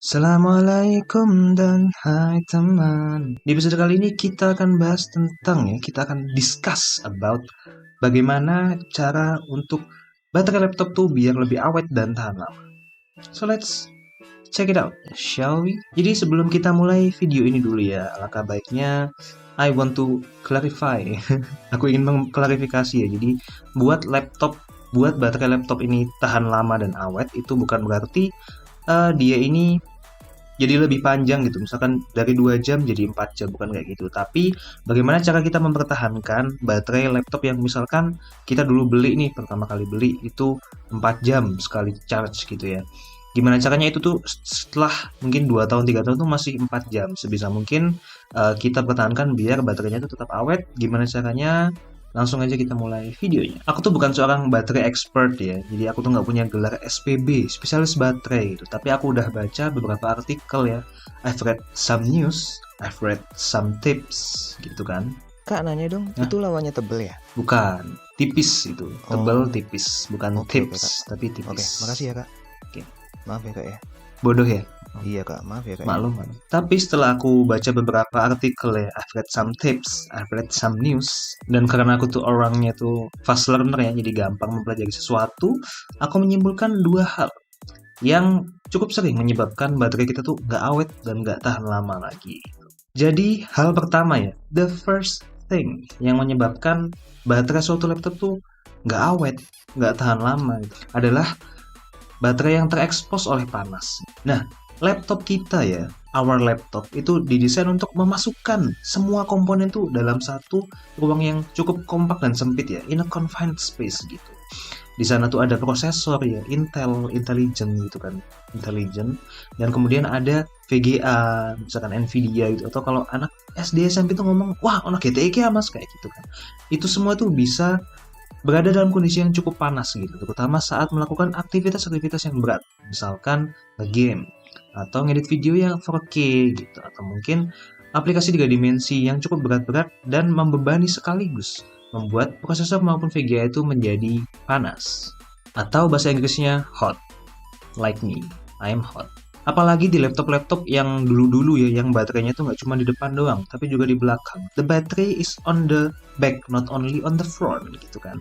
Assalamualaikum dan hai teman. Di episode kali ini kita akan bahas tentang kita akan discuss about bagaimana cara untuk baterai laptop tuh biar lebih awet dan tahan lama. So let's check it out, shall we? Jadi sebelum kita mulai video ini dulu ya, alangkah baiknya I want to clarify. Aku ingin mengklarifikasi ya. Jadi buat baterai laptop ini tahan lama dan awet itu bukan berarti dia ini jadi lebih panjang gitu, misalkan dari 2 jam jadi 4 jam, bukan kayak gitu. Tapi bagaimana cara kita mempertahankan baterai laptop yang misalkan kita dulu beli nih, pertama kali beli itu 4 jam sekali charge gitu ya. Gimana caranya itu tuh setelah mungkin 2 tahun 3 tahun tuh masih 4 jam. Sebisa mungkin kita pertahankan biar baterainya itu tetap awet. Gimana caranya? Langsung aja kita mulai videonya. Aku tuh bukan seorang baterai expert ya, jadi aku tuh nggak punya gelar SPB, spesialis baterai gitu. Tapi aku udah baca beberapa artikel ya. I've read some news, I've read some tips gitu kan. Kak nanya dong, Nah, itu lawannya tebel ya? bukan, tipis itu, tebel tipis, bukan Oke, tips, Kak. tapi Oke, tipis. makasih ya Kak. Oke. Maaf ya Kak ya. Bodoh ya? Iya Kak, maaf ya Kak. Maklum. Tapi setelah aku baca beberapa artikel ya, I've read some tips, I've read some news, dan karena aku tuh orangnya tuh fast learner ya, jadi gampang mempelajari sesuatu, aku menyimpulkan 2 hal yang cukup sering menyebabkan baterai kita tuh nggak awet dan nggak tahan lama lagi. Jadi hal pertama ya, the first thing yang menyebabkan baterai suatu laptop tuh nggak awet, nggak tahan lama gitu, adalah baterai yang terekspos oleh panas. Nah, laptop kita ya, our laptop itu didesain untuk memasukkan semua komponen tuh dalam satu ruang yang cukup kompak dan sempit ya, in a confined space gitu. Di sana tuh ada prosesor ya, Intelligent gitu kan, Intelligent, dan kemudian ada VGA, misalkan Nvidia gitu, atau kalau anak SD SMP tuh ngomong, wah anak GTX ya mas, kayak gitu kan. Itu semua tuh bisa berada dalam kondisi yang cukup panas gitu, terutama saat melakukan aktivitas-aktivitas yang berat, misalkan nge-game, atau ngedit video yang 4K gitu, atau mungkin aplikasi 3 dimensi yang cukup berat-berat dan membebani sekaligus, membuat prosesor maupun VGA itu menjadi panas. Atau bahasa Inggrisnya hot, like me, I'm hot. Apalagi di laptop-laptop yang dulu-dulu ya, yang baterainya tuh nggak cuma di depan doang, tapi juga di belakang. The battery is on the back, not only on the front gitu kan.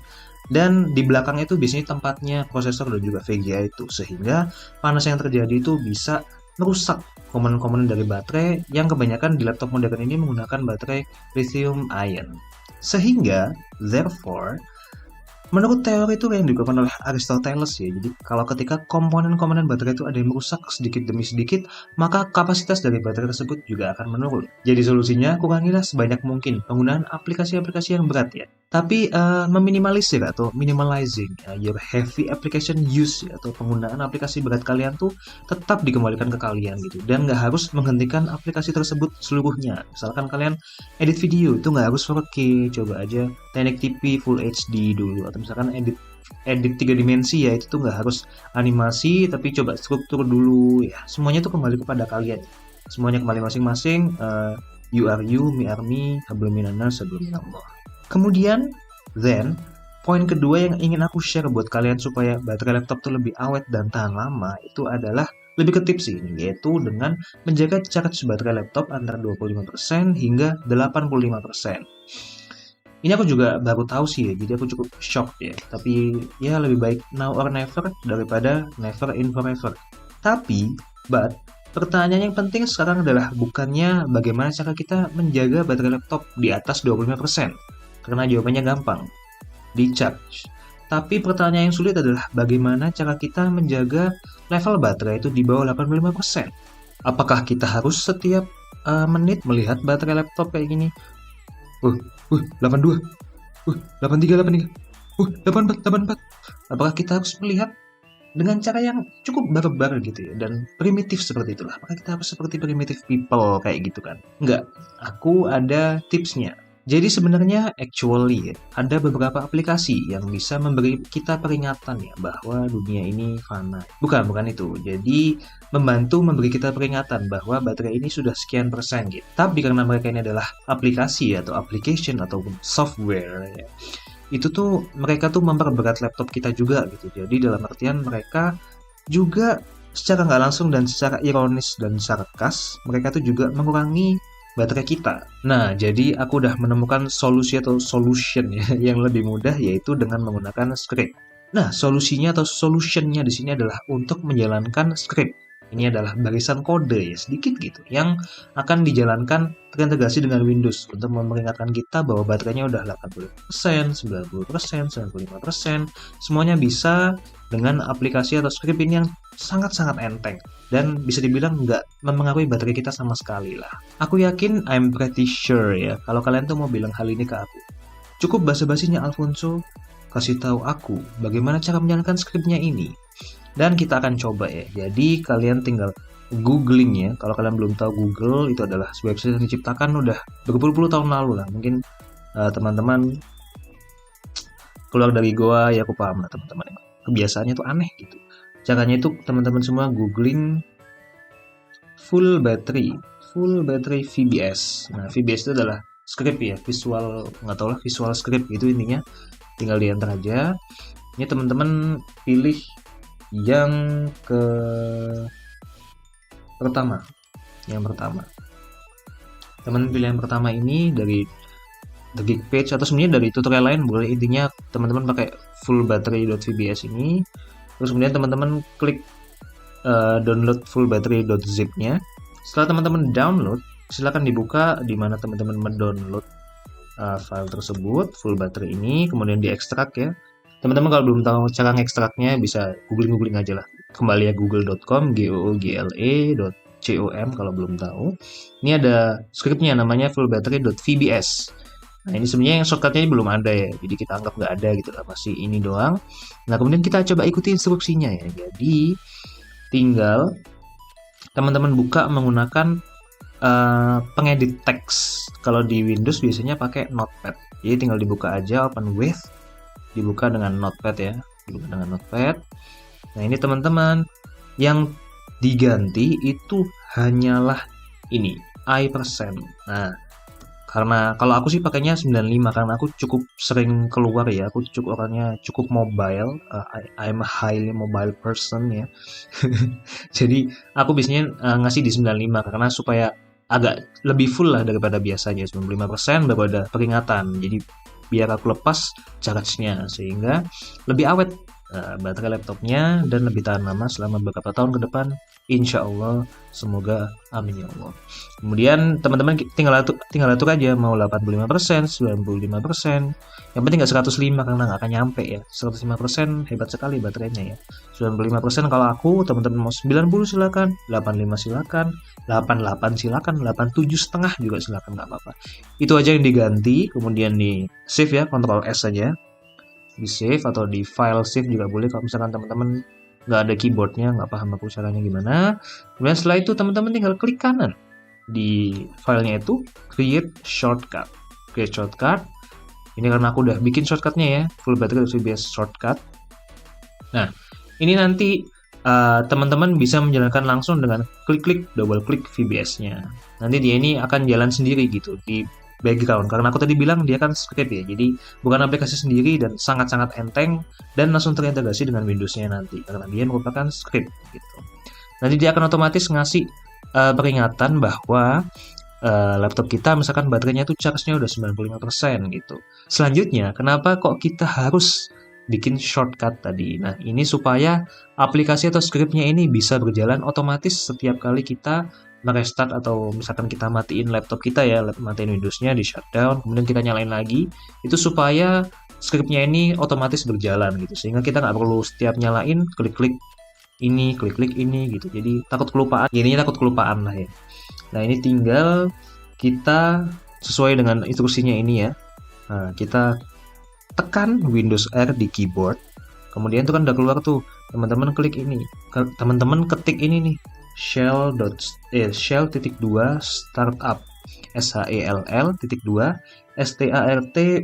Dan di belakang itu biasanya tempatnya prosesor dan juga VGA itu, sehingga panas yang terjadi itu bisa merusak komponen-komponen dari baterai yang kebanyakan di laptop modern ini menggunakan baterai lithium ion. Sehingga, therefore, menurut teori itu yang digunakan oleh Aristoteles ya, jadi kalau ketika komponen-komponen baterai itu ada yang merusak sedikit demi sedikit, maka kapasitas dari baterai tersebut juga akan menurun. Jadi solusinya, kurangilah sebanyak mungkin penggunaan aplikasi-aplikasi yang berat ya. Tapi meminimalisir atau minimalizing your heavy application use ya, atau penggunaan aplikasi berat kalian tuh tetap dikembalikan ke kalian gitu. Dan nggak harus menghentikan aplikasi tersebut seluruhnya. Misalkan kalian edit video itu nggak harus 4K, coba aja 1080p Full HD dulu, atau misalkan edit 3 dimensi ya, itu tuh nggak harus animasi tapi coba struktur dulu ya. Semuanya tuh kembali kepada kalian, semuanya kembali masing-masing. You are you, me are me, hablum minannas, hablum minallah. Kemudian poin kedua yang ingin aku share buat kalian supaya baterai laptop tuh lebih awet dan tahan lama itu adalah lebih ke tips ini, yaitu dengan menjaga charge baterai laptop antara 25% hingga 85%. Ini aku juga baru tahu sih ya, jadi aku cukup shock ya. Tapi ya lebih baik now or never daripada never in forever. Tapi, pertanyaan yang penting sekarang adalah bukannya bagaimana cara kita menjaga baterai laptop di atas 25%. Karena jawabannya gampang, di charge. Tapi pertanyaan yang sulit adalah bagaimana cara kita menjaga level baterai itu di bawah 85%. Apakah kita harus setiap menit melihat baterai laptop kayak gini? 82, 83, 84. Apakah kita harus melihat dengan cara yang cukup barbar gitu ya, dan primitif seperti itulah? Apakah kita harus seperti primitive people kayak gitu kan? Enggak, aku ada tipsnya. Jadi sebenarnya actually ada beberapa aplikasi yang bisa memberi kita peringatan ya bahwa dunia ini fana. Bukan itu. Jadi membantu memberi kita peringatan bahwa baterai ini sudah sekian persen gitu. Tapi karena mereka ini adalah aplikasi atau application ataupun software ya, itu tuh mereka tuh memperberat laptop kita juga gitu. Jadi dalam artian mereka juga secara nggak langsung dan secara ironis dan sarkas, mereka tuh juga mengurangi baterai kita. Nah, jadi aku udah menemukan solusi atau solution ya yang lebih mudah, yaitu dengan menggunakan script. Nah, solusinya atau solutionnya di sini adalah untuk menjalankan script. Ini adalah barisan kode ya sedikit gitu yang akan dijalankan terintegrasi dengan Windows untuk memperingatkan kita bahwa baterainya udah 80%, 90%, 95%. Semuanya bisa dengan aplikasi atau script ini yang sangat-sangat enteng dan bisa dibilang nggak mempengaruhi baterai kita sama sekali lah. Aku yakin, I'm pretty sure ya, kalau kalian tuh mau bilang hal ini ke aku. Cukup basa-basinya Alfonso kasih tahu aku bagaimana cara menjalankan skripnya ini. Dan kita akan coba ya. Jadi kalian tinggal googling ya. Kalau kalian belum tahu, Google itu adalah website yang diciptakan udah berpuluh-puluh tahun lalu lah. Mungkin teman-teman keluar dari goa ya, aku paham lah teman-teman. Kebiasaannya tuh aneh gitu. Caranya itu teman-teman semua googling full battery VBS. Nah, VBS itu adalah script ya, visual, nggak tahu lah, visual script itu intinya. Tinggal di enter aja. Ini teman-teman pilih yang pertama. Teman pilih yang pertama ini dari the Geekpage atau sebenarnya dari tutorial lain boleh. Intinya teman-teman pakai full battery.vbs ini. Terus kemudian teman-teman klik download full battery.zip-nya. Setelah teman-teman download, silakan dibuka di mana teman-teman mendownload file tersebut, full battery ini, kemudian diekstrak ya. Teman-teman kalau belum tahu cara ngekstraknya bisa googling aja lah. Kembali ya google.com, google.com kalau belum tahu. Ini ada scriptnya namanya fullbattery.vbs. Nah, ini sebenarnya yang shortcutnya belum ada ya, jadi kita anggap nggak ada gitu lah, masih ini doang. Nah, kemudian kita coba ikuti instruksinya ya. Jadi tinggal teman-teman buka menggunakan pengedit teks. Kalau di Windows biasanya pakai Notepad. Jadi tinggal dibuka aja, open with, dibuka dengan Notepad ya, dibuka dengan Notepad. Nah, ini teman-teman yang diganti itu hanyalah ini I%. Nah, karena kalau aku sih pakainya 95 karena aku cukup sering keluar ya, aku orangnya cukup mobile, I'm a highly mobile person ya. Jadi aku biasanya ngasih di 95 karena supaya agak lebih full lah daripada biasanya. 95% baru ada peringatan, jadi biar aku lepas charge-nya sehingga lebih awet baterai laptopnya dan lebih tahan lama selama beberapa tahun ke depan, insya Allah. Semoga, amin ya Allah. Kemudian teman-teman tinggal atur aja mau 85%, 95%, yang penting nggak 105 karena nggak akan nyampe ya. 105% hebat sekali baterainya ya. 95% kalau aku, teman-teman mau 90 silakan, 85 silakan, 88 silakan, 87 setengah juga silakan, nggak apa-apa. Itu aja yang diganti, kemudian di save ya, Ctrl S saja. Di save atau di file save juga boleh kalau misalkan teman-teman nggak ada keyboardnya, nggak paham aku caranya gimana. Kemudian setelah itu teman-teman tinggal klik kanan di filenya itu create shortcut. Ini karena aku udah bikin shortcutnya ya, full battery VBS shortcut. Nah, ini nanti teman-teman bisa menjalankan langsung dengan klik double klik VBS-nya. Nanti dia ini akan jalan sendiri gitu di background, karena aku tadi bilang dia kan script ya, jadi bukan aplikasi sendiri dan sangat-sangat enteng dan langsung terintegrasi dengan Windows-nya nanti karena dia merupakan script gitu. Nanti dia akan otomatis ngasih peringatan bahwa laptop kita misalkan baterainya itu charge-nya udah 95% gitu. Selanjutnya, kenapa kok kita harus bikin shortcut tadi? Nah, ini supaya aplikasi atau scriptnya ini bisa berjalan otomatis setiap kali kita merestart atau misalkan kita matiin laptop kita ya, matiin Windows-nya, di shutdown, kemudian kita nyalain lagi, itu supaya scriptnya ini otomatis berjalan gitu, sehingga kita nggak perlu setiap nyalain klik-klik ini gitu, jadi takut kelupaan, ininya takut kelupaan lah ya. Nah, ini tinggal kita sesuai dengan instruksinya ini ya. Nah, kita tekan Windows R di keyboard, kemudian itu kan udah keluar tuh, teman-teman klik ini, teman-teman ketik ini nih, shell.2 startup shell.2 startup.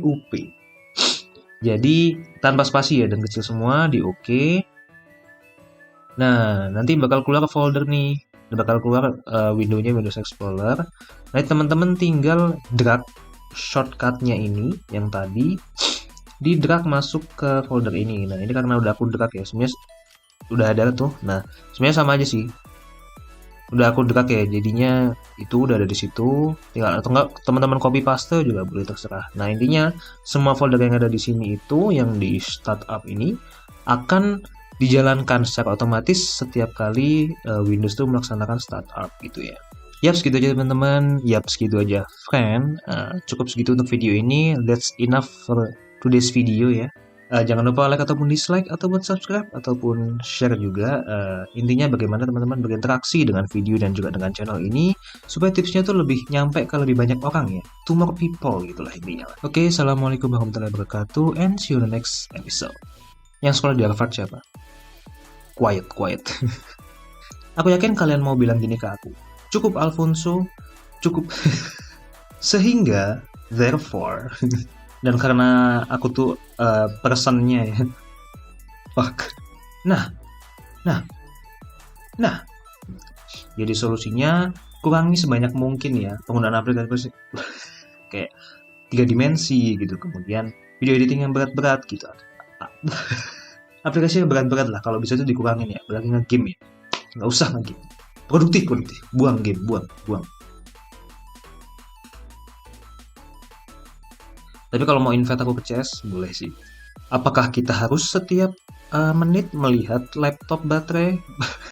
Jadi tanpa spasi ya dan kecil semua, di OK. Nah, nanti bakal keluar folder nih, bakal keluar window-nya Windows Explorer. Nah, teman-teman tinggal drag shortcut-nya ini yang tadi, di drag masuk ke folder ini. Nah, ini karena udah aku drag ya, sebenarnya udah ada tuh. Nah, sebenarnya sama aja sih. Udah aku drag ya, jadinya itu udah ada di situ. Tinggal atau enggak teman-teman copy paste juga boleh terserah. Nah, intinya semua folder yang ada di sini itu yang di startup ini akan dijalankan secara otomatis setiap kali Windows tuh melaksanakan startup gitu ya. Yap, segitu aja teman-teman. Yap, segitu aja friend. Cukup segitu untuk video ini. That's enough for today's video ya. Jangan lupa like ataupun dislike ataupun subscribe ataupun share juga. Intinya bagaimana teman-teman berinteraksi dengan video dan juga dengan channel ini supaya tipsnya tuh lebih nyampe ke lebih banyak orang ya. To more people gitulah intinya. Oke, assalamualaikum warahmatullahi wabarakatuh and see you in the next episode. Yang sekolah di Harvard siapa? Quiet. Aku yakin kalian mau bilang gini ke aku. Cukup Alfonso, cukup. Sehingga, therefore, dan karena aku tuh personnya ya. Fuck. Nah. Jadi solusinya kurangi sebanyak mungkin ya penggunaan aplikasi kayak 3 dimensi gitu. Kemudian video editing yang berat-berat gitu. Aplikasi yang berat-berat lah kalau bisa itu dikurangin ya. Berarti nge-game ya. Nggak usah nge-game. Produktif. Buang game, buang. Tapi kalau mau invite aku ke CS, boleh sih. Apakah kita harus setiap menit melihat laptop baterai?